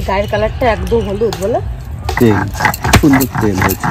গায়ের কালারটা একদম হলুদ বলো, সুন্দর তেল হয়েছে।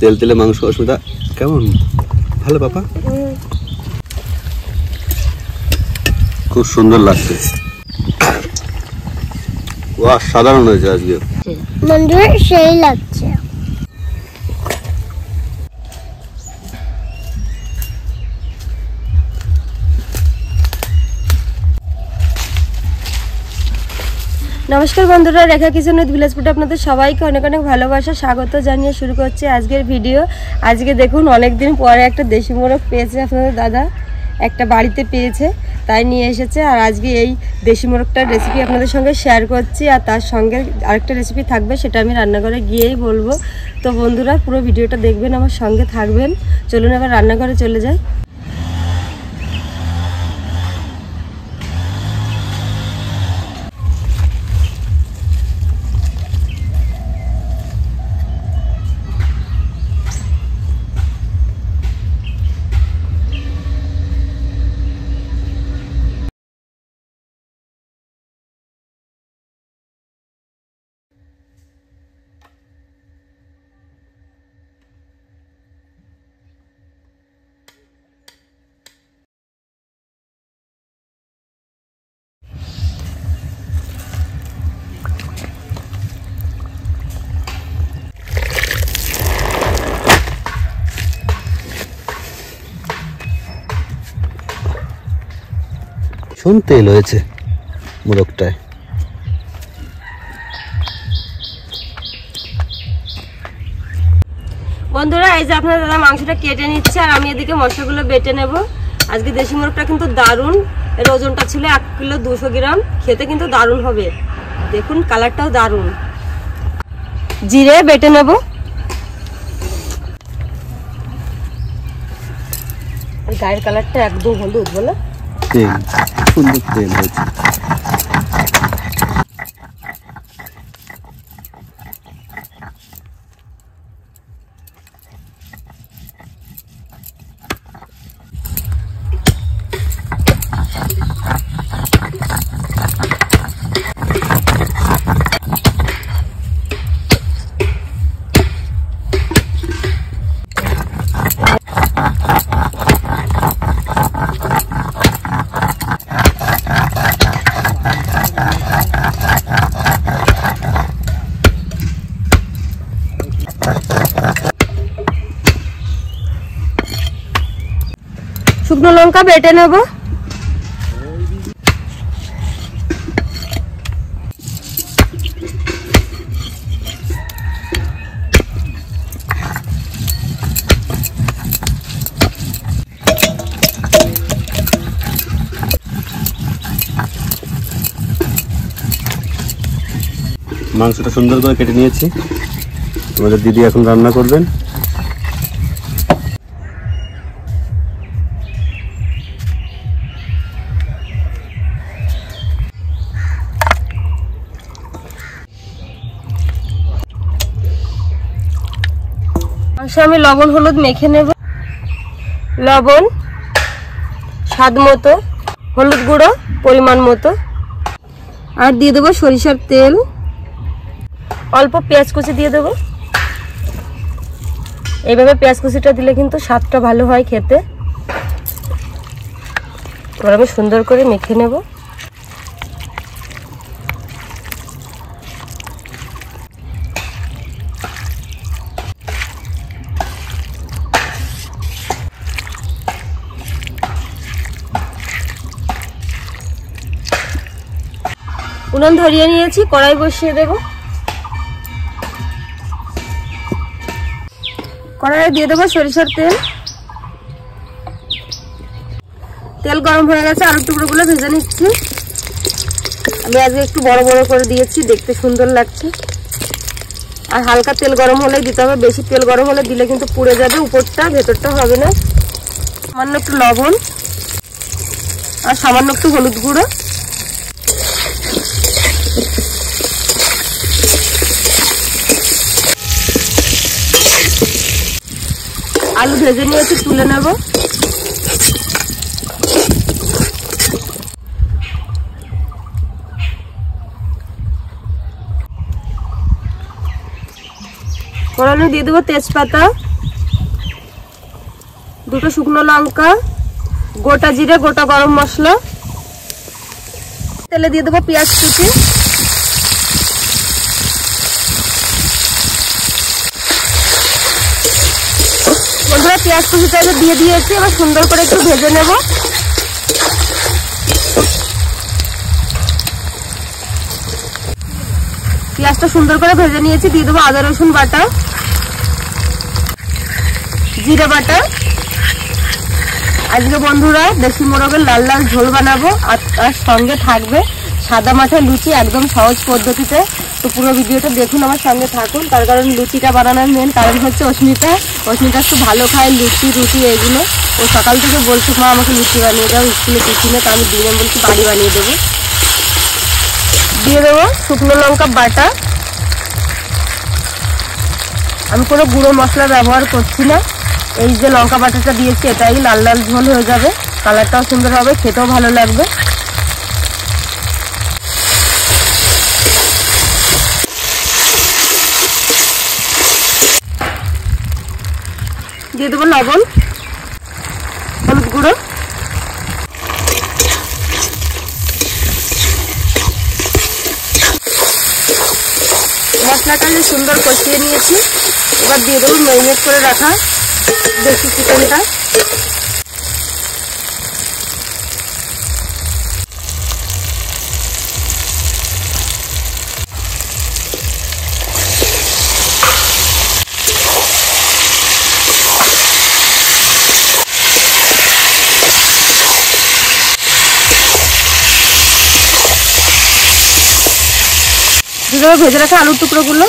তেল তেলে মাংস অসুবিধা কেমন? ভালো বাবা, খুব সুন্দর লাগছে। সাধারণ হয়েছে আজকে, সেই লাগছে। নমস্কার বন্ধুরা, রেখা কিচেন উইথ ভিলেজ ফুড আপনাদের সবাইকে অনেক অনেক ভালোবাসা স্বাগত জানিয়ে শুরু করছি আজকের ভিডিও। আজকে দেখুন অনেকদিন পরে একটা দেশি মোরগ পেয়েছে আপনাদের দাদা, একটা বাড়িতে পেয়েছে তাই নিয়ে এসেছে। আর আজকে এই দেশি মোরগটার রেসিপি আপনাদের সঙ্গে শেয়ার করছি, আর তার সঙ্গে আরেকটা রেসিপি থাকবে, সেটা আমি রান্নাঘরে গিয়েই বলবো। তো বন্ধুরা পুরো ভিডিওটা দেখবেন, আমার সঙ্গে থাকবেন। চলুন এবার রান্নাঘরে চলে যাই। ভীষণ তেল হয়েছে মোরগটায়। বন্ধুরা এই যে আপনার দাদা মাংসটা কেটে নিচ্ছে, আর আমি এদিকে মশলাগুলো বেটে নেব। আজকে দেশি মোরগটা কিন্তু দারুণ, এর ওজনটা ছিল 1 কিলো 200 গ্রাম, খেতে কিন্তু দারুণ হবে। দেখুন কালারটাও দারুণ। জিরে বেটে নেব, গায়ের কালারটা একদম হলুদ বলো, সুন্দর তেল হয়েছে। শুকনো লঙ্কা বেটে নেব, মাংসটা সুন্দর করে কেটে নিয়েছি। আমাদের দিদি এখন রান্না করবেন। আমি লবণ হলুদ মেখে নেব, লবণ স্বাদ মতো, হলুদ গুঁড়ো পরিমাণ মতো, আর দিয়ে দেবো সরিষার তেল, অল্প পেঁয়াজ কুচি দিয়ে দেবো। এইভাবে পেঁয়াজ কুচিটা দিলে কিন্তু স্বাদটা ভালো হয় খেতে। এবার আমি সুন্দর করে মেখে নেব। উনুন ধরিয়ে নিয়েছি, কড়াই বসিয়ে দেব। কড়াইয়ে দিয়ে দেবো সরিষার তেল। তেল গরম হয়ে গেছে, আলুর টুকরোগুলো ভেজে নিচ্ছি। আমি আজকে একটু বড় বড় করে দিয়েছি, দেখতে সুন্দর লাগছে। আর হালকা তেল গরম হলেই দিতে হবে, বেশি তেল গরম হলে দিলে কিন্তু পুড়ে যাবে, উপরটা ভেতরটা হবে না। সামান্য একটু লবণ, আর সামান্য একটু হলুদ গুঁড়ো। আলু ভেজে নিয়েছি, তুলে নেব। ফোড়নে দিয়ে দেবো তেজপাতা, দুটো শুকনো লঙ্কা, গোটা জিরে, গোটা গরম মশলা। তেলে দিয়ে দেবো পেঁয়াজ কুচি। বন্ধুরা পেঁয়াজ কুচিটা দিয়ে দিয়েছি, এবার সুন্দর করে একটু ভেজে নেব। পেঁয়াজটা সুন্দর করে ভেজে নিয়েছি, দিয়ে দেবো আদা রসুন বাটা, জিরে বাটা। আজকে বন্ধুরা দেশি মোরগের লাল লাল ঝোল বানাবো, আর তার সঙ্গে থাকবে সাদা মাছের লুচি, একদম সহজ পদ্ধতিতে। তো পুরো ভিডিওটা দেখুন, আমার সঙ্গে থাকুন। তার কারণ লুচিটা বানানোর মেন কারণ হচ্ছে অস্মিতা একটু ভালো খায় লুচি রুটি এগুলো। ও সকাল থেকে বলছে মা আমাকে লুচি বানিয়ে দাও স্কুলে টিফিনে, তো আমি দিনে বলছি বাড়ি বানিয়ে দেবো। দিয়ে দেবো শুকনো লঙ্কা বাটা। আমি কোনো গুঁড়ো মশলা ব্যবহার করছি না, এই যে লঙ্কা বাটাটা দিয়েছি এটাই লাল লাল ঝোল হয়ে যাবে, কালারটাও সুন্দর হবে, খেতেও ভালো লাগবে। দিয়ে দেবো লবণ, হলুদ গুঁড়ো। মশলাটা সুন্দর কষিয়ে নিয়েছি, এবার দিয়ে দেবো ম্যারিনেট করে রাখা দেশি চিকেনটা। ভেজে রাখা আলুর টুকরোগুলো।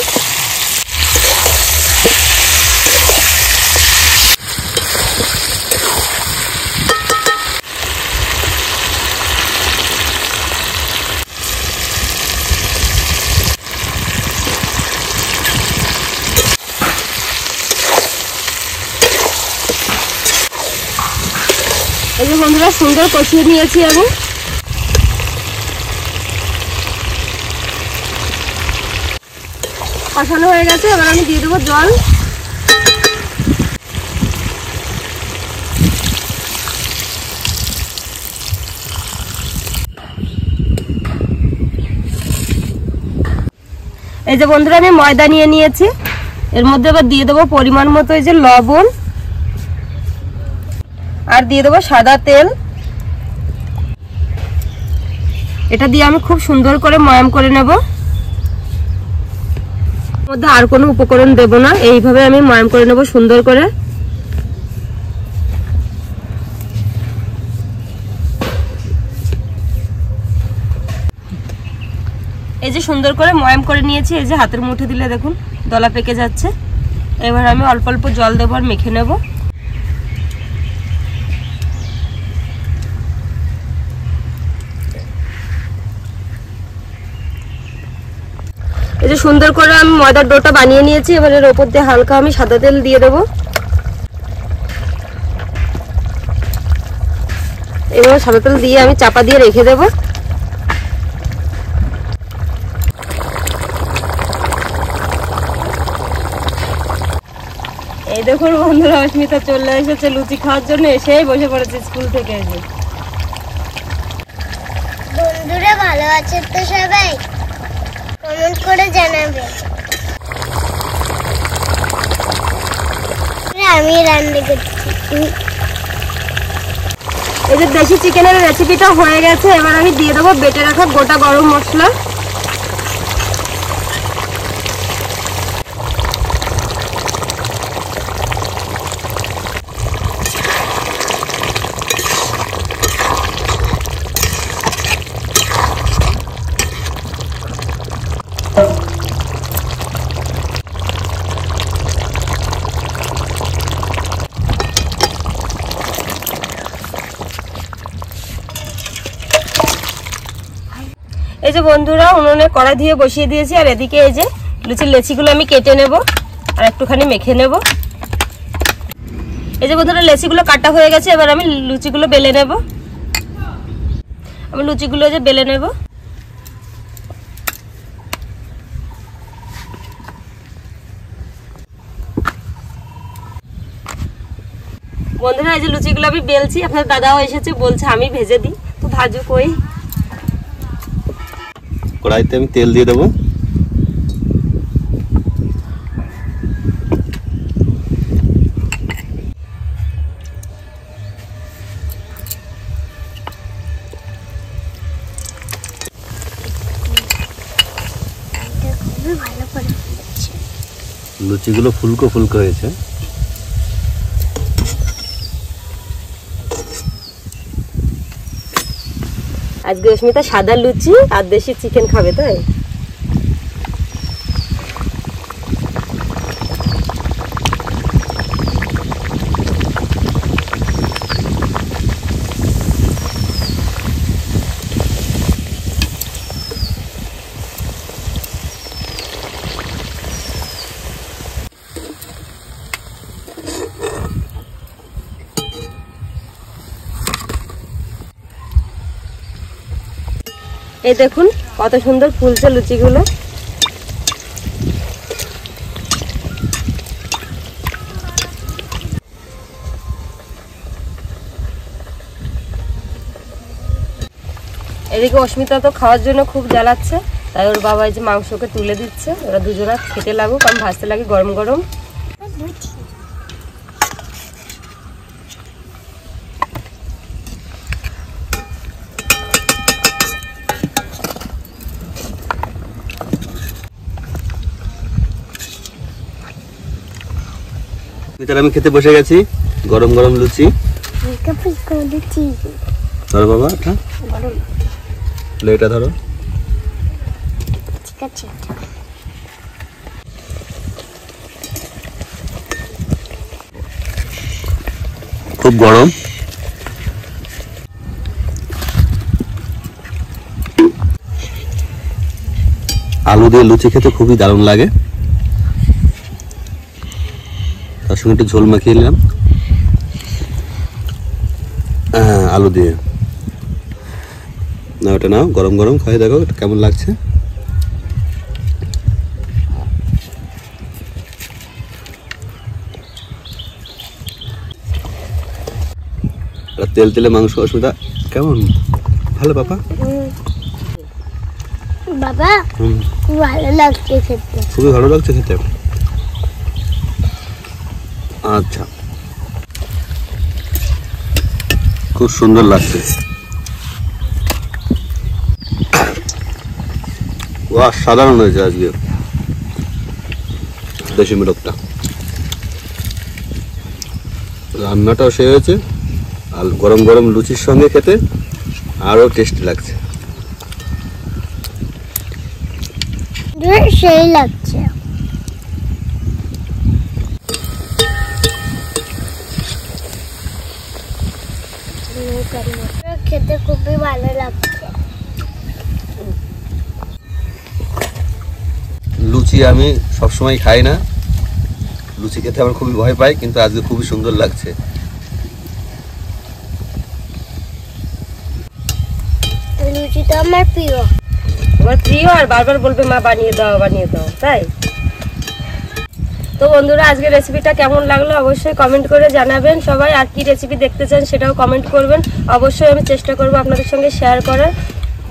এই যে বন্ধুরা সুন্দর কষিয়ে নিয়েছি আমি। কষানো হয়ে গেছে, এবার আমি দিয়ে দেবো জল। এই যে বন্ধুরা আমি ময়দা নিয়ে নিয়েছি, এর মধ্যে এবার দিয়ে দেবো পরিমাণ মতো এই যে লবণ, আর দিয়ে দেবো সাদা তেল। এটা দিয়ে আমি খুব সুন্দর করে ময়াম করে নেব। মধ্যে আর কোনো উপকরণ দেব না, এইভাবে আমি ময়াম করে নেব সুন্দর করে। এই যে সুন্দর করে ময়াম করে নিয়েছি, এই যে হাতের মুঠে দিলে দেখুন দলা পেকে যাচ্ছে। এবার আমি অল্প অল্প জল দেবো আর মেখে নেব। এই যে সুন্দর করে আমি ময়দার ডোটা বানিয়ে নিয়েছি, এবার এর ওপর দিয়ে হালকা আমি সাদা তেল দিয়ে দেবো। এবার সাদা তেল দিয়ে আমি চাপা দিয়ে রেখে দেবো। এই দেখুন বন্ধুরা অস্মিতা চলে এসেছে লুচি খাওয়ার জন্য, এসেই বসে পড়েছে স্কুল থেকে। এসে বন্ধুরা ভালো আছে তো সবাই? কমেন্ট করে জানাবে। আমি রান্না করছি। এই যে দেশি চিকেনের রেসিপিটা হয়ে গেছে, এবার আমি দিয়ে দেবো বেটে রাখা গোটা গরম মশলা। এই যে বন্ধুরা উনুনে কড়াই দিয়ে বসিয়ে দিয়েছি, আর এদিকে এই যে লুচির লেচিগুলো আমি কেটে নেব আর একটুখানি মেখে নেব। এই যে বন্ধুরা লেচিগুলো কাটা হয়ে গেছে, এবার আমি লুচিগুলো বেলে নেব। আমি লুচিগুলো যে বেলে নেব। বন্ধুরা এই যে লুচিগুলো আমি বেলছি, আপনার দাদাও এসেছে, বলছে আমি ভেজে দিই, তো ভাজু কই। কড়াইতে আমি তেল দিয়ে দেবো। লুচিগুলো ফুলকো ফুলকো হয়েছে। আজকে অস্মিতা সাদা লুচি আর দেশি চিকেন খাবে, তাই? এই দেখুন কত সুন্দর ফুলছে লুচিগুলো। এদিকে অস্মিতা তো খাওয়ার জন্য খুব জ্বালাচ্ছে, তাই ওর বাবা এই যে মাংসকে তুলে দিচ্ছে, ওরা দুজনা খেতে লাগুক, আমি ভাজতে লাগি গরম গরম। আমি খেতে বসে গেছি, গরম গরম লুচি। ধরো বাবা, এটা ধরো। ঠিক আছে, খুব গরম। আলু দিয়ে লুচি খেতে খুবই দারুণ লাগে। তার সঙ্গে একটু ঝোল মাখিয়ে নিলাম আলু দিয়ে। না ওটা নাও, গরম গরম খাই, দেখো কেমন লাগছে। তেল তেলে মাংস, অসুবিধা কেমন? ভালো বাবা? বাবা ভালো লাগছে খেতে, খুবই ভালো লাগছে খেতে। আচ্ছা, খুব সুন্দর লাগছে। সাধারণ হয়েছে আজকে দেশি মোরগটা। রান্নাটাও সে হয়েছে, আর গরম গরম লুচির সঙ্গে খেতে আরো টেস্টি লাগছে। সেই লাগছে। খেতে খুবই ভালো লাগছে। লুচি আমি সবসময় খাই না, লুচি খেতে আমার খুবই ভয় পাই, কিন্তু আজকে খুবই সুন্দর লাগছে। লুচি তো আমার প্রিয়। আমার প্রিয়, আর বারবার বলবে মা বানিয়ে দাও বানিয়ে দাও, তাই? তো বন্ধুরা আজকে রেসিপিটা কেমন লাগলো অবশ্যই কমেন্ট করে জানাবেন সবাই। আর কি রেসিপি দেখতে চান সেটাও কমেন্ট করবেন, অবশ্যই আমি চেষ্টা করব আপনাদের সঙ্গে শেয়ার করার।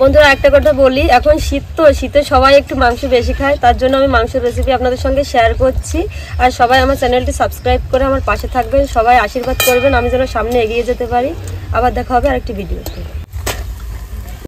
বন্ধুরা একটা কথা বলি, এখন শীত, তো শীতে সবাই একটু মাংস বেশি খায়, তার জন্য আমি মাংসের রেসিপি আপনাদের সঙ্গে শেয়ার করছি। আর সবাই আমার চ্যানেলটি সাবস্ক্রাইব করে আমার পাশে থাকবেন, সবাই আশীর্বাদ করবেন আমি যেন সামনে এগিয়ে যেতে পারি। আবার দেখা হবে আরেকটি ভিডিওতে।